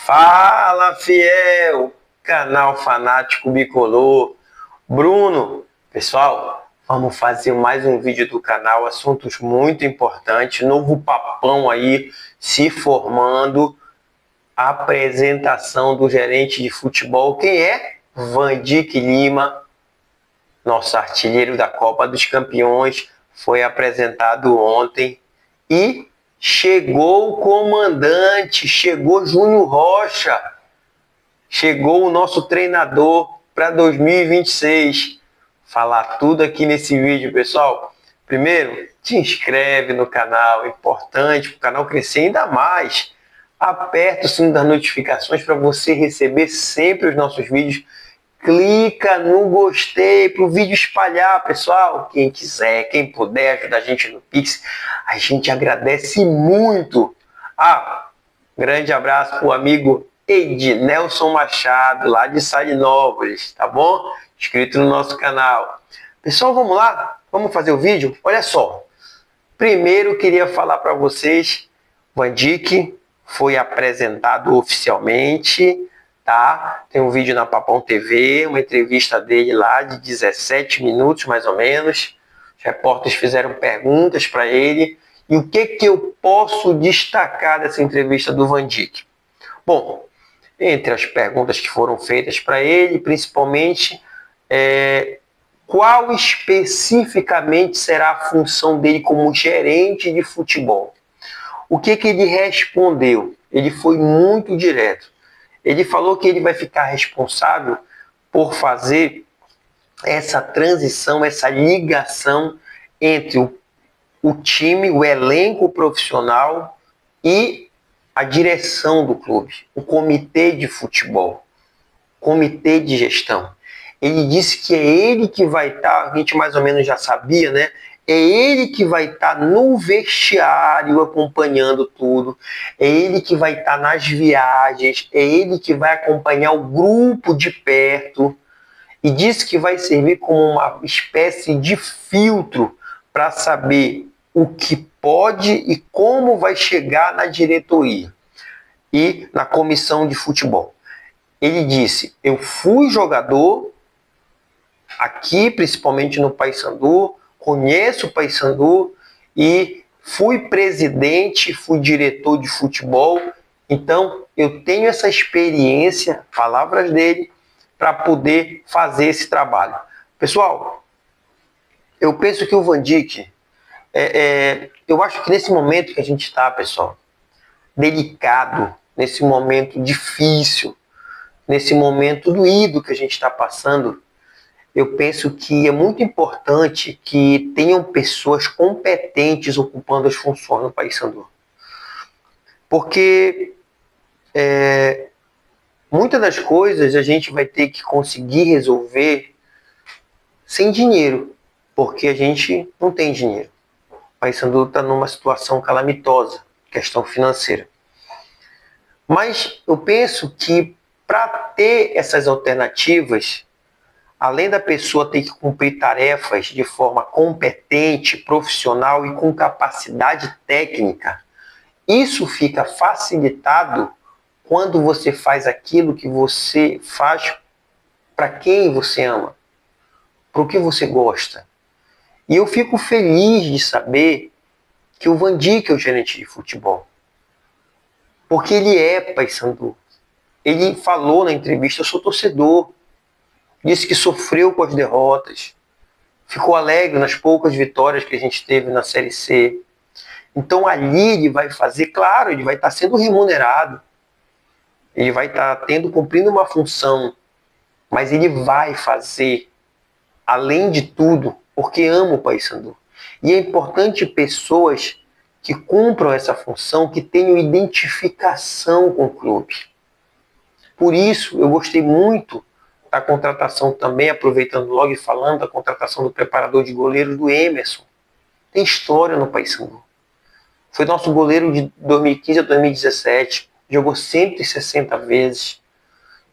Fala, fiel! Canal Fanático Bicolor. Bruno, pessoal, vamos fazer mais um vídeo do canal, assuntos muito importantes, novo papão aí se formando, apresentação do gerente de futebol, quem é? Vandique Lima, nosso artilheiro da Copa dos Campeões, foi apresentado ontem e chegou o comandante, chegou Júnior Rocha, chegou o nosso treinador para 2026. Falar tudo aqui nesse vídeo, pessoal. Primeiro, te inscreve no canal, é importante para o canal crescer ainda mais. Aperta o sino das notificações para você receber sempre os nossos vídeos. Clica no gostei para o vídeo espalhar, pessoal. Quem quiser, quem puder ajudar a gente no Pix, a gente agradece muito. Grande abraço para o amigo Ednelson Machado, lá de Salinópolis, tá bom? Inscrito no nosso canal. Pessoal, vamos lá? Vamos fazer o vídeo? Olha só. Primeiro, queria falar para vocês, Vandique foi apresentado oficialmente, tá? Tem um vídeo na Papão TV, uma entrevista dele lá de 17 minutos, mais ou menos. Os repórteres fizeram perguntas para ele. E o que eu posso destacar dessa entrevista do Vandique? Bom, entre as perguntas que foram feitas para ele, principalmente, qual especificamente será a função dele como gerente de futebol? O que ele respondeu? Ele foi muito direto. Ele falou que ele vai ficar responsável por fazer essa transição, essa ligação entre o time, o elenco profissional e a direção do clube, o comitê de futebol, comitê de gestão. Ele disse que é ele que vai estar, a gente mais ou menos já sabia, né? É ele que vai estar no vestiário acompanhando tudo, é ele que vai estar nas viagens, é ele que vai acompanhar o grupo de perto, e disse que vai servir como uma espécie de filtro para saber o que pode e como vai chegar na diretoria e na comissão de futebol. Ele disse, eu fui jogador aqui, principalmente no Paysandu, conheço o Paysandu e fui presidente, fui diretor de futebol, então eu tenho essa experiência, palavras dele, para poder fazer esse trabalho. Pessoal, eu penso que o Vandique, eu acho que nesse momento que a gente está, pessoal, delicado, nesse momento difícil, nesse momento doído que a gente está passando, eu penso que é muito importante que tenham pessoas competentes ocupando as funções no Paysandu. Porque muitas das coisas a gente vai ter que conseguir resolver sem dinheiro, porque a gente não tem dinheiro. O Paysandu está numa situação calamitosa, questão financeira. Mas eu penso que para ter essas alternativas, além da pessoa ter que cumprir tarefas de forma competente, profissional e com capacidade técnica, isso fica facilitado quando você faz aquilo que você faz para quem você ama, para o que você gosta. E eu fico feliz de saber que o Vandique é o gerente de futebol, porque ele é Paysandu. Ele falou na entrevista, eu sou torcedor, disse que sofreu com as derrotas, ficou alegre nas poucas vitórias que a gente teve na Série C. Então ali ele vai fazer, claro, ele vai estar sendo remunerado, ele vai estar cumprindo uma função, mas ele vai fazer, além de tudo, porque ama o Paysandu. E é importante pessoas que cumpram essa função, que tenham identificação com o clube. Por isso, eu gostei muito da contratação também, aproveitando logo e falando da contratação do preparador de goleiro do Emerson. Tem história no Paysandu. Foi nosso goleiro de 2015 a 2017, jogou 160 vezes.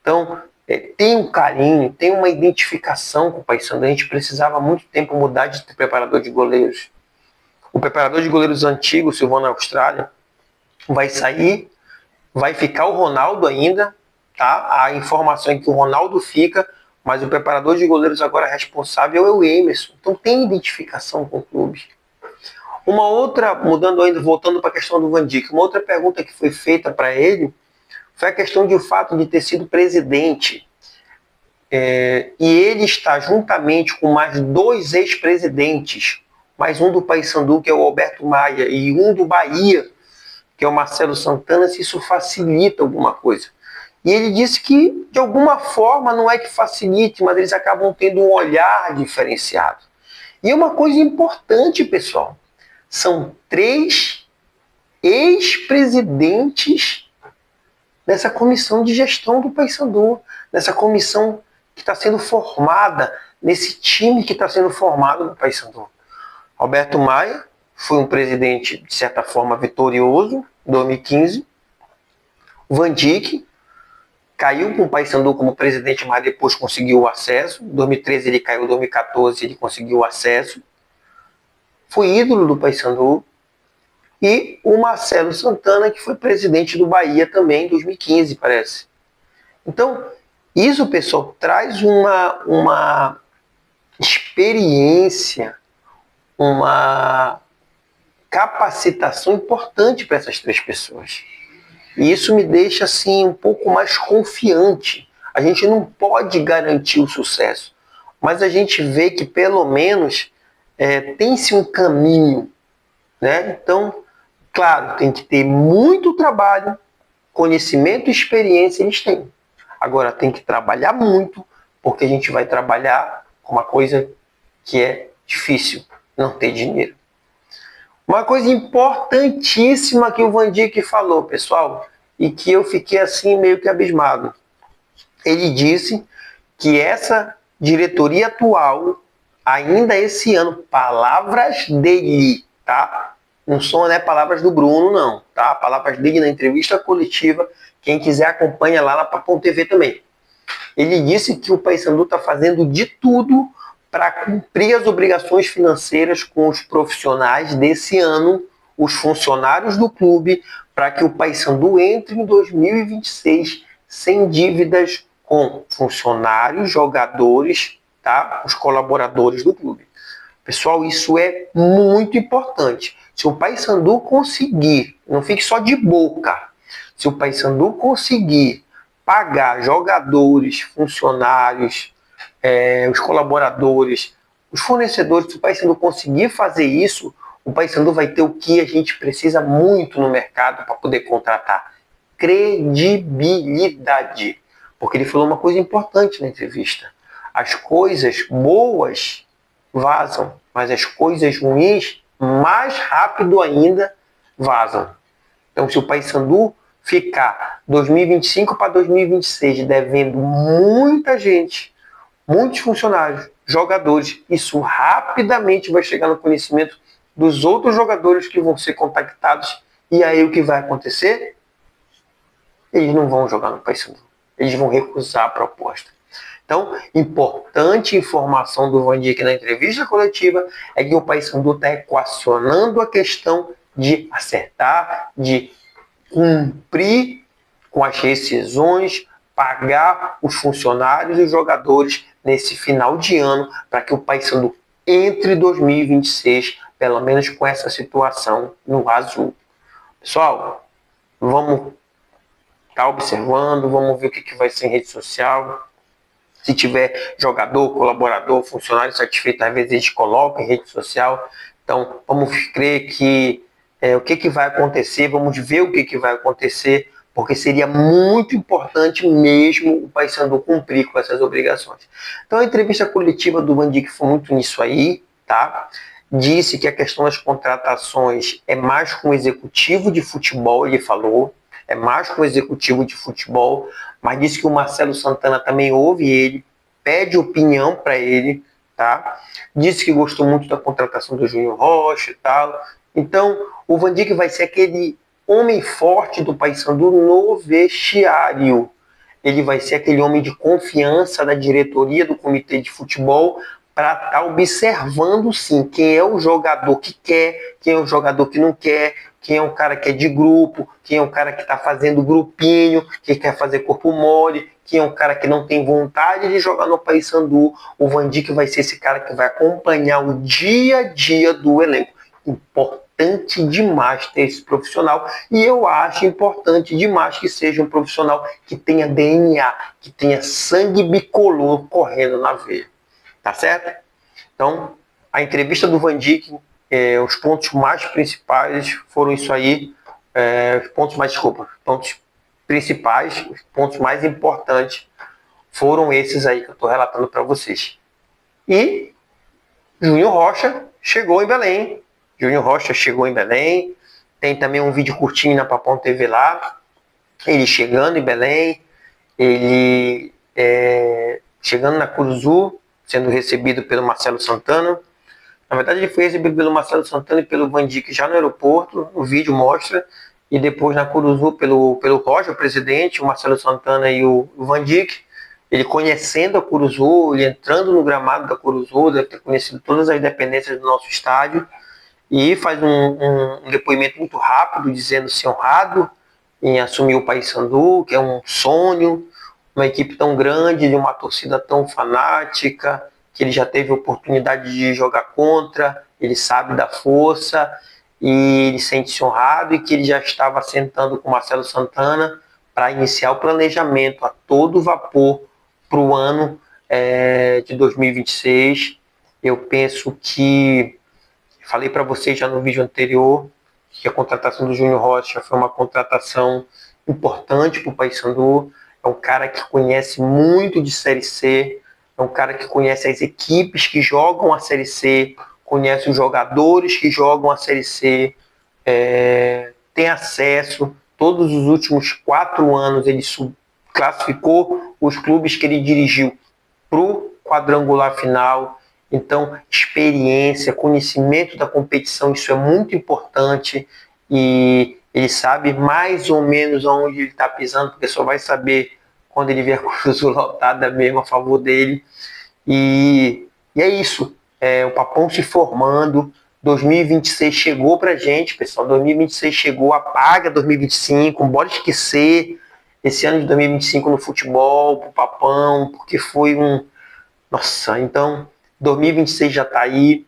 Então, tem um carinho, tem uma identificação com o Paysandu. A gente precisava há muito tempo mudar de preparador de goleiros. O preparador de goleiros antigo, Silvano Austrália, vai sair Vai ficar o Ronaldo ainda, tá? A informação é que o Ronaldo fica, mas o preparador de goleiros agora responsável é o Emerson. Então tem identificação com o clube. Uma outra, mudando ainda, voltando para a questão do Van Dijk, uma outra pergunta que foi feita para ele foi a questão de o fato de ter sido presidente. E ele está juntamente com mais 2 ex-presidentes, mais um do Paysandu, que é o Alberto Maia, e um do Bahia, que é o Marcelo Santana, se isso facilita alguma coisa. E ele disse que, de alguma forma, não é que facilite, mas eles acabam tendo um olhar diferenciado. E uma coisa importante, pessoal, são 3 ex-presidentes nessa comissão de gestão do Paysandu, nessa comissão que está sendo formada, nesse time que está sendo formado no Paysandu. Alberto Maia foi um presidente, de certa forma, vitorioso, em 2015. Van Dijk caiu com o Paysandu como presidente, mas depois conseguiu o acesso. Em 2013 ele caiu, em 2014 ele conseguiu o acesso. Foi ídolo do Paysandu. E o Marcelo Santana, que foi presidente do Bahia também em 2015, parece. Então, isso, pessoal, traz uma experiência, uma capacitação importante para essas 3 pessoas. E isso me deixa assim um pouco mais confiante. A gente não pode garantir o sucesso, mas a gente vê que pelo menos tem-se um caminho, né? Então, claro, tem que ter muito trabalho, conhecimento e experiência eles têm. Agora tem que trabalhar muito, porque a gente vai trabalhar com uma coisa que é difícil, não ter dinheiro. Uma coisa importantíssima que o Van Dijk falou, pessoal, e que eu fiquei assim meio que abismado. Ele disse que essa diretoria atual, ainda esse ano, palavras dele, tá? Não são palavras do Bruno, não, tá? Palavras dele na entrevista coletiva, quem quiser acompanha lá na Papão TV também. Ele disse que o Paysandu está fazendo de tudo para cumprir as obrigações financeiras com os profissionais desse ano, os funcionários do clube, para que o Paysandu entre em 2026 sem dívidas com funcionários, jogadores, tá? Os colaboradores do clube. Pessoal, isso é muito importante. Se o Paysandu conseguir, não fique só de boca, se o Paysandu conseguir pagar jogadores, funcionários, os colaboradores, os fornecedores, se o Paysandu conseguir fazer isso, o Paysandu vai ter o que a gente precisa muito no mercado para poder contratar: credibilidade. Porque ele falou uma coisa importante na entrevista: as coisas boas vazam, mas as coisas ruins, mais rápido ainda, vazam. Então, se o Paysandu ficar 2025 para 2026 devendo muita gente, muitos funcionários, jogadores, isso rapidamente vai chegar no conhecimento dos outros jogadores que vão ser contactados. E aí o que vai acontecer? Eles não vão jogar no Paysandu. Eles vão recusar a proposta. Então, importante informação do Van Dijk na entrevista coletiva é que o Paysandu está equacionando a questão de acertar, de cumprir com as rescisões, pagar os funcionários e os jogadores nesse final de ano, para que o Paysandu entre 2026, pelo menos com essa situação no azul. Pessoal, vamos estar observando, vamos ver o que vai ser em rede social. Se tiver jogador, colaborador, funcionário satisfeito, às vezes eles colocam em rede social. Então, vamos crer que o que vai acontecer, vamos ver o que vai acontecer, porque seria muito importante mesmo o Paysandu cumprir com essas obrigações. Então, a entrevista coletiva do Van Dijk foi muito nisso aí, tá? Disse que a questão das contratações é mais com o executivo de futebol, ele falou, é mais com o executivo de futebol, mas disse que o Marcelo Santana também ouve ele, pede opinião para ele, tá? Disse que gostou muito da contratação do Júnior Rocha e tal. Então, o Van Dijk vai ser aquele homem forte do Paysandu no vestiário. Ele vai ser aquele homem de confiança da diretoria do comitê de futebol para estar observando, sim, quem é o jogador que quer, quem é o jogador que não quer, quem é o cara que é de grupo, quem é o cara que está fazendo grupinho, que quer fazer corpo mole, quem é o cara que não tem vontade de jogar no Paysandu. O Van Dijk vai ser esse cara que vai acompanhar o dia a dia do elenco. Importante demais ter esse profissional, e eu acho importante demais que seja um profissional que tenha DNA, que tenha sangue bicolor correndo na veia. Tá certo? Então, a entrevista do Van Dijk, os pontos mais principais foram isso aí, os pontos principais, os pontos mais importantes foram esses aí que eu estou relatando para vocês. E Júnior Rocha chegou em Belém. Júnior Rocha chegou em Belém. Tem também um vídeo curtinho na Papão TV lá. Ele chegando em Belém. Ele chegando na Curuzu, sendo recebido pelo Marcelo Santana. Na verdade, ele foi recebido pelo Marcelo Santana e pelo Van Dijk já no aeroporto. O vídeo mostra. E depois na Curuzu pelo Roger, o presidente, o Marcelo Santana e o Van Dijk. Ele conhecendo a Curuzu, ele entrando no gramado da Curuzu, deve ter conhecido todas as dependências do nosso estádio, e faz um depoimento muito rápido, dizendo-se honrado em assumir o Paysandu, que é um sonho, uma equipe tão grande, de uma torcida tão fanática, que ele já teve oportunidade de jogar contra, ele sabe da força, e ele sente-se honrado, e que ele já estava sentando com o Marcelo Santana para iniciar o planejamento a todo vapor para o ano de 2026. Eu penso que, falei para vocês já no vídeo anterior, que a contratação do Júnior Rocha foi uma contratação importante para o Paysandu. É um cara que conhece muito de Série C, é um cara que conhece as equipes que jogam a Série C, conhece os jogadores que jogam a Série C, tem acesso. Todos os últimos 4 anos ele classificou os clubes que ele dirigiu para o quadrangular final. Então, experiência, conhecimento da competição, isso é muito importante, e ele sabe mais ou menos onde ele está pisando, porque só vai saber quando ele ver a Curuzu lotada mesmo a favor dele. E é isso, o Papão se formando. 2026 chegou pra gente, pessoal. 2026 chegou, apaga 2025, bora esquecer esse ano de 2025 no futebol, pro Papão, porque foi Nossa, então 2026 já tá aí.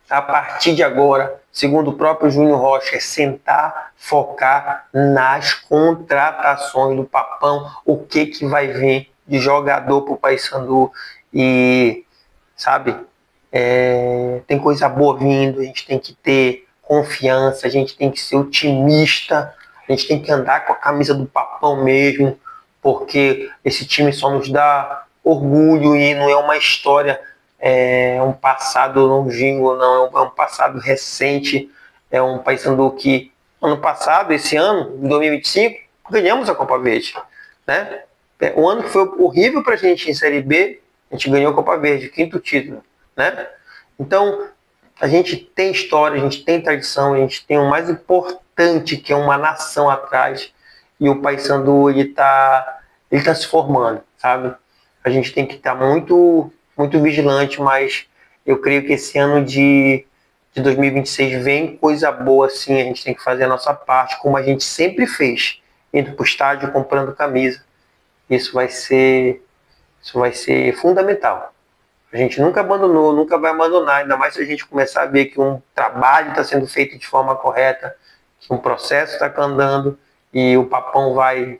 A partir de agora, segundo o próprio Júnior Rocha, é sentar, focar nas contratações do Papão, o que vai vir de jogador pro Paysandu. E, sabe, tem coisa boa vindo, a gente tem que ter confiança, a gente tem que ser otimista, a gente tem que andar com a camisa do Papão mesmo, porque esse time só nos dá orgulho, e não é uma história, um passado longínquo, não, é um passado recente. É um Paysandu que ano passado, esse ano, em 2025, ganhamos a Copa Verde, né? O ano que foi horrível pra gente em Série B, a gente ganhou a Copa Verde, 5º título, né? Então, a gente tem história, a gente tem tradição, a gente tem o mais importante, que é uma nação atrás, e o Paysandu, ele tá se formando, sabe? A gente tem que estar muito, muito vigilante, mas eu creio que esse ano de 2026 vem coisa boa, sim. A gente tem que fazer a nossa parte, como a gente sempre fez, indo para o estádio, comprando camisa. Isso vai ser fundamental. A gente nunca abandonou, nunca vai abandonar, ainda mais se a gente começar a ver que um trabalho está sendo feito de forma correta, que um processo está andando, e o Papão vai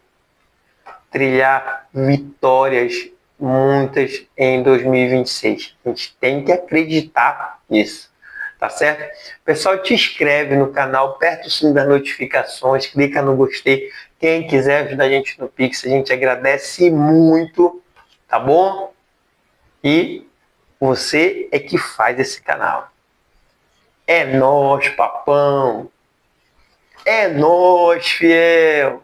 trilhar vitórias, muitas, em 2026. A gente tem que acreditar nisso, tá certo? Pessoal, te inscreve no canal, aperta o sininho das notificações, clica no gostei. Quem quiser ajudar a gente no Pix, a gente agradece muito, tá bom? E você é que faz esse canal. É nóis, Papão! É nóis, fiel!